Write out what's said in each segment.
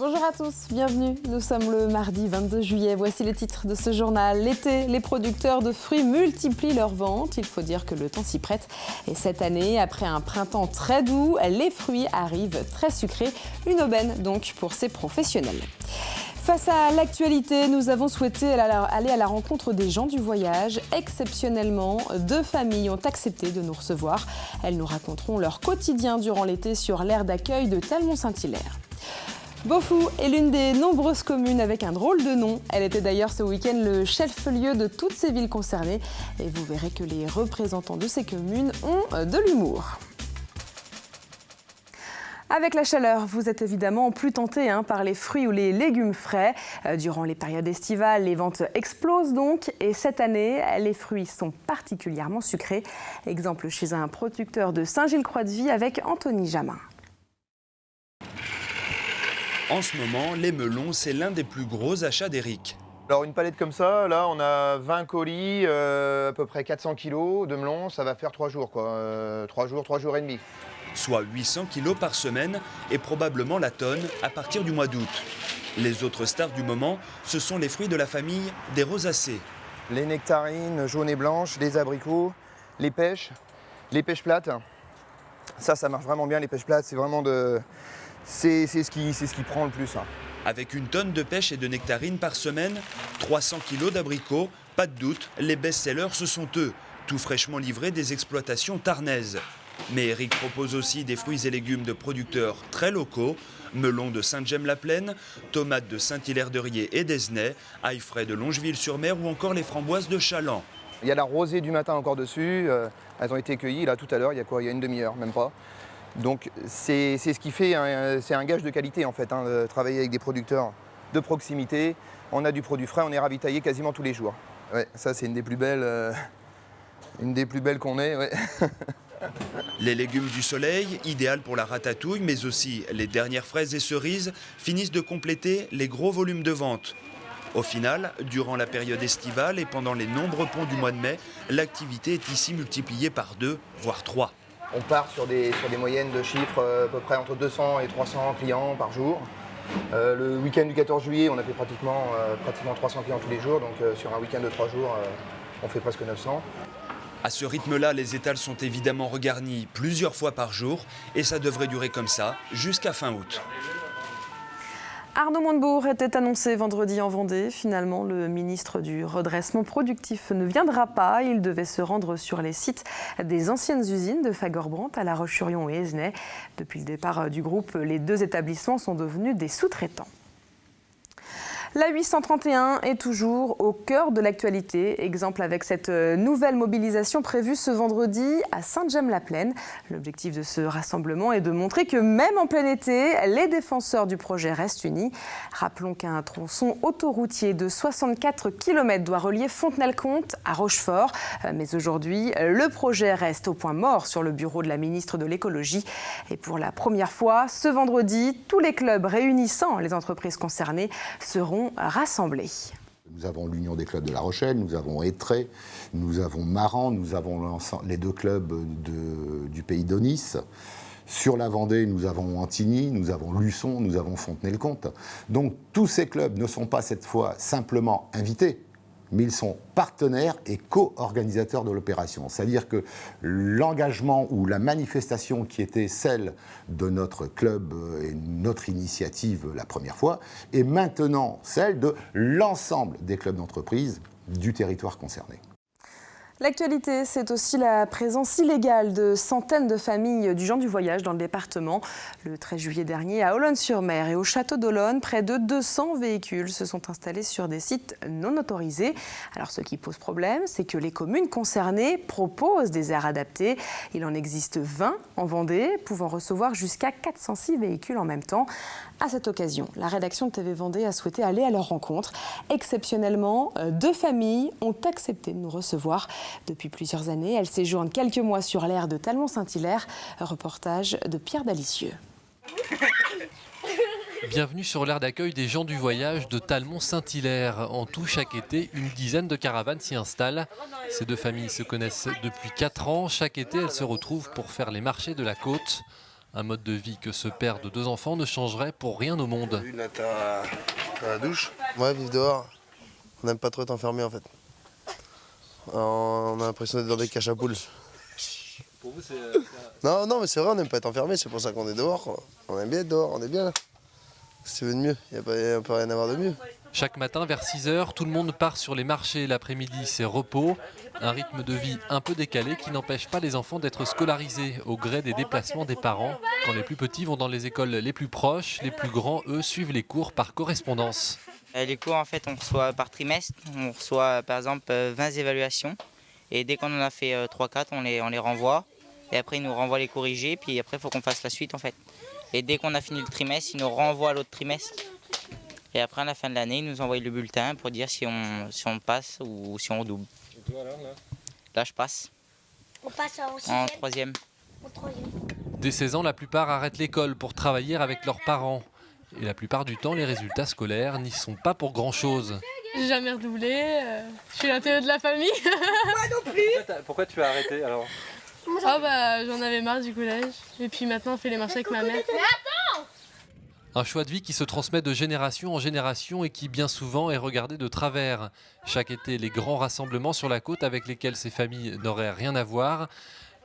Bonjour à tous, bienvenue. Nous sommes le mardi 22 juillet. Voici les titres de ce journal. L'été, les producteurs de fruits multiplient leurs ventes. Il faut dire que le temps s'y prête. Et cette année, après un printemps très doux, les fruits arrivent très sucrés. Une aubaine donc pour ces professionnels. Face à l'actualité, nous avons souhaité aller à la rencontre des gens du voyage. Exceptionnellement, 2 familles ont accepté de nous recevoir. Elles nous raconteront leur quotidien durant l'été sur l'aire d'accueil de Talmont-Saint-Hilaire. Beaufou est l'une des nombreuses communes avec un drôle de nom. Elle était d'ailleurs ce week-end le chef-lieu de toutes ces villes concernées. Et vous verrez que les représentants de ces communes ont de l'humour. Avec la chaleur, vous êtes évidemment plus tenté par les fruits ou les légumes frais. Durant les périodes estivales, les ventes explosent donc. Et cette année, les fruits sont particulièrement sucrés. Exemple chez un producteur de Saint-Gilles-Croix-de-Vie avec Anthony Jamin. En ce moment, les melons, c'est l'un des plus gros achats d'Éric. Alors une palette comme ça, là on a 20 colis, à peu près 400 kilos de melons, ça va faire 3 jours quoi, 3 jours et demi. Soit 800 kilos par semaine et probablement la tonne à partir du mois d'août. Les autres stars du moment, ce sont les fruits de la famille des rosacées. Les nectarines jaunes et blanches, les abricots, les pêches plates. Ça marche vraiment bien, les pêches plates, c'est vraiment c'est ce qui prend le plus. Avec une tonne de pêche et de nectarines par semaine, 300 kilos d'abricots, pas de doute, les best-sellers ce sont eux, tout fraîchement livrés des exploitations tarnaises. Mais Éric propose aussi des fruits et légumes de producteurs très locaux, melons de Sainte-Gemme-la-Plaine, tomates de Saint-Hilaire-de-Riez et d'Esnay, ail frais de Longeville-sur-Mer ou encore les framboises de Chaland. Il y a la rosée du matin encore dessus, elles ont été cueillies là tout à l'heure, il y a une demi-heure, même pas. Donc c'est ce qui fait, c'est un gage de qualité en fait, de travailler avec des producteurs de proximité. On a du produit frais, on est ravitaillé quasiment tous les jours. Ouais, ça c'est une des plus belles qu'on ait. Ouais. Les légumes du soleil, idéal pour la ratatouille, mais aussi les dernières fraises et cerises, finissent de compléter les gros volumes de vente. Au final, durant la période estivale et pendant les nombreux ponts du mois de mai, l'activité est ici multipliée par 2, voire 3. On part sur des moyennes de chiffres à peu près entre 200 et 300 clients par jour. Le week-end du 14 juillet, on a fait pratiquement 300 clients tous les jours. Donc sur un week-end de 3 jours, on fait presque 900. À ce rythme-là, les étals sont évidemment regarnis plusieurs fois par jour et ça devrait durer comme ça jusqu'à fin août. Arnaud Montebourg était annoncé vendredi en Vendée. Finalement, le ministre du redressement productif ne viendra pas. Il devait se rendre sur les sites des anciennes usines de Fagorbrandt à La Roche-sur-Yon et Esnay. Depuis le départ du groupe, les 2 établissements sont devenus des sous-traitants. La 831 est toujours au cœur de l'actualité. Exemple avec cette nouvelle mobilisation prévue ce vendredi à Sainte-Gemme-la-Plaine. L'objectif de ce rassemblement est de montrer que même en plein été, les défenseurs du projet restent unis. Rappelons qu'un tronçon autoroutier de 64 km doit relier Fontenay-le-Comte à Rochefort. Mais aujourd'hui, le projet reste au point mort sur le bureau de la ministre de l'Écologie. Et pour la première fois, ce vendredi, tous les clubs réunissant les entreprises concernées seront rassemblés. Nous avons l'Union des clubs de La Rochelle, nous avons Étré, nous avons Maran, nous avons les 2 clubs du pays d'Aunis. Sur la Vendée, nous avons Antigny, nous avons Luçon, nous avons Fontenay-le-Comte. Donc tous ces clubs ne sont pas cette fois simplement invités, mais ils sont partenaires et co-organisateurs de l'opération. C'est-à-dire que l'engagement ou la manifestation qui était celle de notre club et notre initiative la première fois est maintenant celle de l'ensemble des clubs d'entreprise du territoire concerné. L'actualité, c'est aussi la présence illégale de centaines de familles du gens du voyage dans le département. Le 13 juillet dernier, à Olonne-sur-Mer et au château d'Olonne, près de 200 véhicules se sont installés sur des sites non autorisés. Alors ce qui pose problème, c'est que les communes concernées proposent des aires adaptées. Il en existe 20 en Vendée, pouvant recevoir jusqu'à 406 véhicules en même temps. À cette occasion, la rédaction de TV Vendée a souhaité aller à leur rencontre. Exceptionnellement, 2 familles ont accepté de nous recevoir. Depuis plusieurs années, elles séjournent quelques mois sur l'aire de Talmont-Saint-Hilaire. Reportage de Pierre Dalicieux. Bienvenue sur l'aire d'accueil des gens du voyage de Talmont-Saint-Hilaire. En tout, chaque été, une dizaine de caravanes s'y installent. Ces 2 familles se connaissent depuis 4 ans. Chaque été, elles se retrouvent pour faire les marchés de la côte. Un mode de vie que ce père de 2 enfants ne changerait pour rien au monde. Une à la douche. Ouais, vivre dehors. On n'aime pas trop être enfermé en fait. On a l'impression d'être dans des caches à poules. Pour vous, c'est... Non, mais c'est vrai, on n'aime pas être enfermé, c'est pour ça qu'on est dehors, quoi. On aime bien être dehors, on est bien là. Si tu veux de mieux, il ne peut rien avoir de mieux. Chaque matin, vers 6 h, tout le monde part sur les marchés. L'après-midi, c'est repos. Un rythme de vie un peu décalé qui n'empêche pas les enfants d'être scolarisés au gré des déplacements des parents. Quand les plus petits vont dans les écoles les plus proches, les plus grands, eux, suivent les cours par correspondance. Les cours, en fait, on reçoit par trimestre. On reçoit, par exemple, 20 évaluations. Et dès qu'on en a fait 3-4, on les renvoie. Et après, ils nous renvoient les corrigés. Puis après, il faut qu'on fasse la suite, en fait. Et dès qu'on a fini le trimestre, ils nous renvoient à l'autre trimestre. Et après, à la fin de l'année, ils nous envoient le bulletin pour dire si on passe ou si on redouble. Et toi, alors, là, je passe. On passe en En troisième. Dès 16 ans, la plupart arrêtent l'école pour travailler avec leurs parents. Et la plupart du temps, les résultats scolaires n'y sont pas pour grand-chose. J'ai jamais redoublé, je suis l'intérêt de la famille. Moi non plus. Pourquoi tu as arrêté alors? Oh bah j'en avais marre du collège. Et puis maintenant on fait les marchés avec ma mère. Un choix de vie qui se transmet de génération en génération et qui bien souvent est regardé de travers. Chaque été, les grands rassemblements sur la côte avec lesquels ces familles n'auraient rien à voir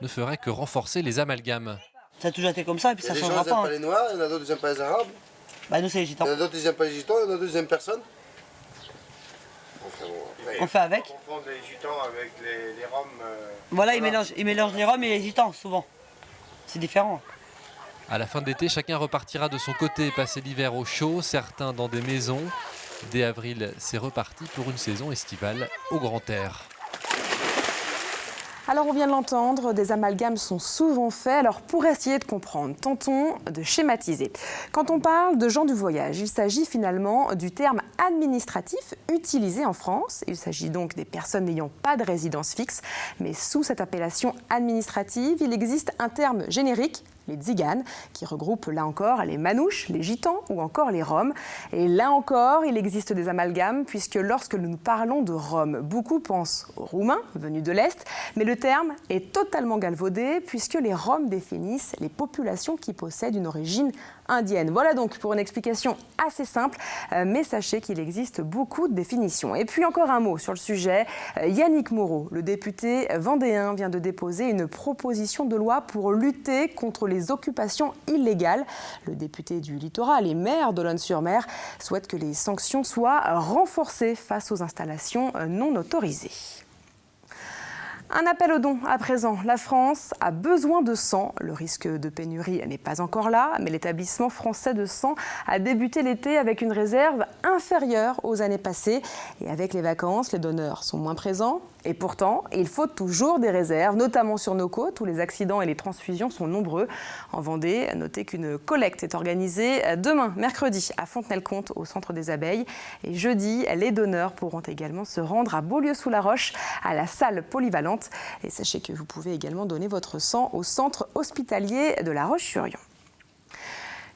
ne feraient que renforcer les amalgames. Ça a toujours été comme ça et puis ça ne changera pas. Il y en a des gens qui n'aiment pas les Noirs, il y en a d'autres qui n'aiment pas les Arabes. Bah nous c'est les Gitans. Il y en a d'autres qui n'aiment pas les Gitans, il y en a d'autres qui n'aiment personne. On fait avec. On confond les Gitans avec les Roms. Voilà, ils mélangent les Roms et les Gitans souvent. C'est différent. À la fin de l'été, chacun repartira de son côté, passer l'hiver au chaud, certains dans des maisons. Dès avril, c'est reparti pour une saison estivale au grand air. Alors on vient de l'entendre, des amalgames sont souvent faits. Alors pour essayer de comprendre, tentons de schématiser. Quand on parle de gens du voyage, il s'agit finalement du terme administratif utilisé en France. Il s'agit donc des personnes n'ayant pas de résidence fixe. Mais sous cette appellation administrative, il existe un terme générique, les tziganes, qui regroupent là encore les manouches, les gitans ou encore les roms. Et là encore, il existe des amalgames puisque lorsque nous parlons de roms, beaucoup pensent aux roumains venus de l'Est, mais le terme est totalement galvaudé puisque les roms définissent les populations qui possèdent une origine indienne. Voilà donc pour une explication assez simple, mais sachez qu'il existe beaucoup de définitions. Et puis encore un mot sur le sujet, Yannick Moreau, le député vendéen, vient de déposer une proposition de loi pour lutter contre les occupations illégales. Le député du littoral et maire d'Olonne-sur-Mer souhaite que les sanctions soient renforcées face aux installations non autorisées. Un appel aux dons à présent. La France a besoin de sang. Le risque de pénurie n'est pas encore là, mais l'établissement français de sang a débuté l'été avec une réserve inférieure aux années passées. Et avec les vacances, les donneurs sont moins présents. Et pourtant, il faut toujours des réserves, notamment sur nos côtes où les accidents et les transfusions sont nombreux. En Vendée, notez qu'une collecte est organisée demain, mercredi, à Fontenay-le-Comte, au Centre des Abeilles. Et jeudi, les donneurs pourront également se rendre à Beaulieu-sous-la-Roche, à la salle polyvalente. Et sachez que vous pouvez également donner votre sang au centre hospitalier de La Roche-sur-Yon.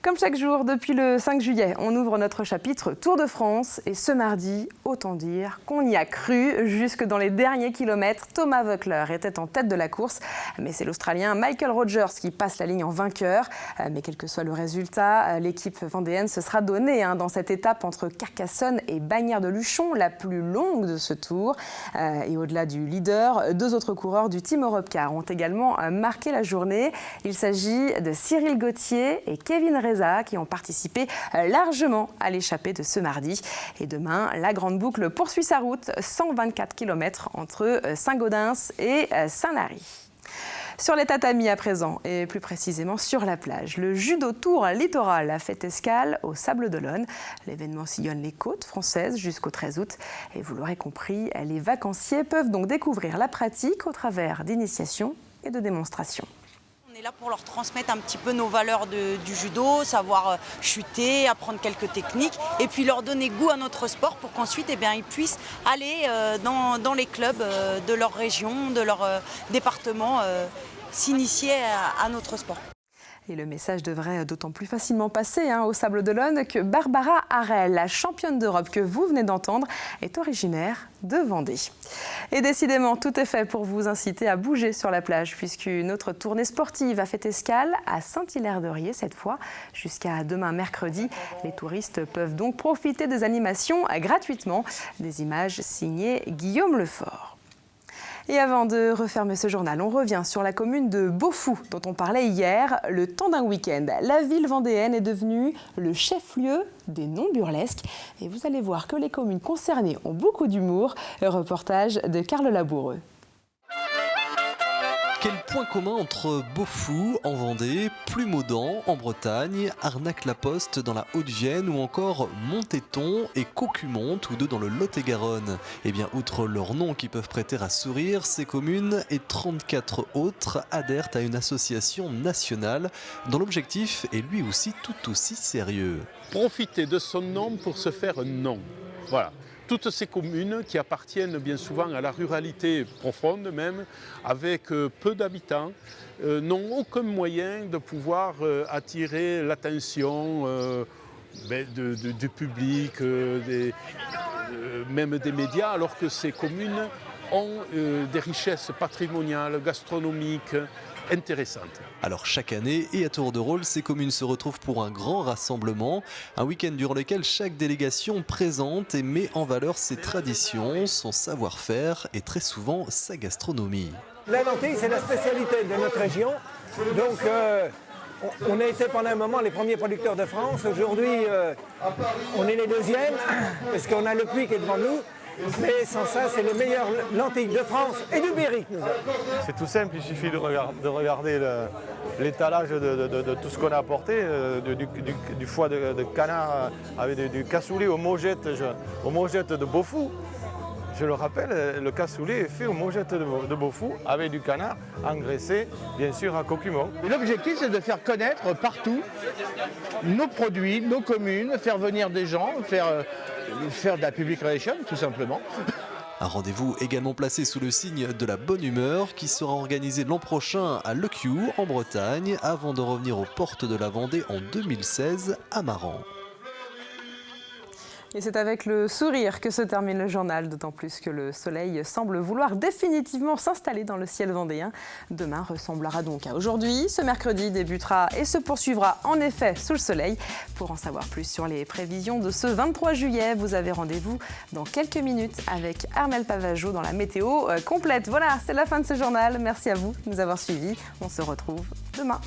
Comme chaque jour, depuis le 5 juillet, on ouvre notre chapitre Tour de France. Et ce mardi, autant dire qu'on y a cru. Jusque dans les derniers kilomètres, Thomas Voeckler était en tête de la course. Mais c'est l'Australien Michael Rogers qui passe la ligne en vainqueur. Mais quel que soit le résultat, l'équipe vendéenne se sera donnée dans cette étape entre Carcassonne et Bagnères-de-Luchon, la plus longue de ce tour. Et au-delà du leader, 2 autres coureurs du Team Europcar ont également marqué la journée. Il s'agit de Cyril Gauthier et Kevin Reza qui ont participé largement à l'échappée de ce mardi. Et demain, la Grande Boucle poursuit sa route, 124 km entre Saint-Gaudens et Saint-Lary. Sur les tatamis à présent, et plus précisément sur la plage, le Judo Tour Littoral a fait escale au Sable d'Olonne. L'événement sillonne les côtes françaises jusqu'au 13 août. Et vous l'aurez compris, les vacanciers peuvent donc découvrir la pratique au travers d'initiations et de démonstrations. On est là pour leur transmettre un petit peu nos valeurs du judo, savoir chuter, apprendre quelques techniques et puis leur donner goût à notre sport pour qu'ensuite ils puissent aller dans les clubs de leur région, de leur département, s'initier à notre sport. Et le message devrait d'autant plus facilement passer au Sables d'Olonne que Barbara Harel, la championne d'Europe que vous venez d'entendre, est originaire de Vendée. Et décidément, tout est fait pour vous inciter à bouger sur la plage, puisqu'une autre tournée sportive a fait escale à Saint-Hilaire-de-Riez cette fois. Jusqu'à demain mercredi, les touristes peuvent donc profiter des animations gratuitement. Des images signées Guillaume Lefort. Et avant de refermer ce journal, on revient sur la commune de Beaufou, dont on parlait hier, le temps d'un week-end. La ville vendéenne est devenue le chef-lieu des non-burlesques. Et vous allez voir que les communes concernées ont beaucoup d'humour. Reportage de Carl Laboureux. Quel point commun entre Beaufou en Vendée, Plumaudan en Bretagne, Arnac-la-Poste dans la Haute-Vienne ou encore Montéton et Caucumont, tous deux dans le Lot-et-Garonne. Eh bien, outre leurs noms qui peuvent prêter à sourire, ces communes et 34 autres adhèrent à une association nationale dont l'objectif est lui aussi tout aussi sérieux. Profiter de son nom pour se faire un nom. Voilà. Toutes ces communes qui appartiennent bien souvent à la ruralité profonde même, avec peu d'habitants, n'ont aucun moyen de pouvoir attirer l'attention du public, même des médias, alors que ces communes ont des richesses patrimoniales, gastronomiques, intéressantes. Alors chaque année et à tour de rôle, ces communes se retrouvent pour un grand rassemblement, un week-end durant lequel chaque délégation présente et met en valeur ses traditions, son savoir-faire et très souvent sa gastronomie. La lentille, c'est la spécialité de notre région. Donc on a été pendant un moment les premiers producteurs de France. Aujourd'hui, on est les deuxièmes parce qu'on a le Puy qui est devant nous. Mais sans ça, c'est les meilleures lentilles de France et du Berry. C'est tout simple, il suffit de regarder l'étalage de tout ce qu'on a apporté, du foie de canard avec du cassoulet aux mogettes de Beaufou. Je le rappelle, le cassoulet est fait aux mogettes de Beaufou avec du canard engraissé, bien sûr, à Caucumont. L'objectif, c'est de faire connaître partout nos produits, nos communes, faire venir des gens, faire de la public relation, tout simplement. Un rendez-vous également placé sous le signe de la bonne humeur qui sera organisé l'an prochain à Lecue, en Bretagne, avant de revenir aux portes de la Vendée en 2016 à Maran. Et c'est avec le sourire que se termine le journal, d'autant plus que le soleil semble vouloir définitivement s'installer dans le ciel vendéen. Demain ressemblera donc à aujourd'hui. Ce mercredi débutera et se poursuivra en effet sous le soleil. Pour en savoir plus sur les prévisions de ce 23 juillet, vous avez rendez-vous dans quelques minutes avec Armel Pavageau dans la météo complète. Voilà, c'est la fin de ce journal. Merci à vous de nous avoir suivis. On se retrouve demain.